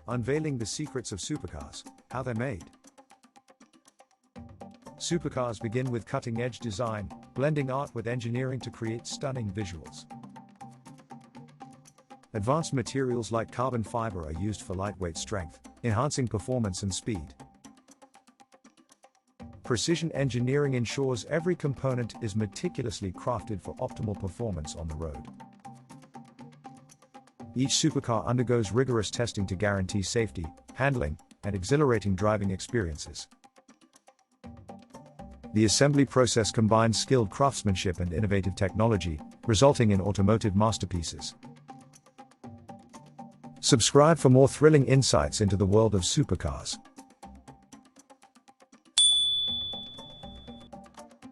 Unveiling the secrets of supercars, how they're made. Supercars begin with cutting-edge design, blending art with engineering to create stunning visuals. Advanced materials like carbon fiber are used for lightweight strength, enhancing performance and speed. Precision engineering ensures every component is meticulously crafted for optimal performance on the road. Each supercar undergoes rigorous testing to guarantee safety, handling, and exhilarating driving experiences. The assembly process combines skilled craftsmanship and innovative technology, resulting in automotive masterpieces. Subscribe for more thrilling insights into the world of supercars.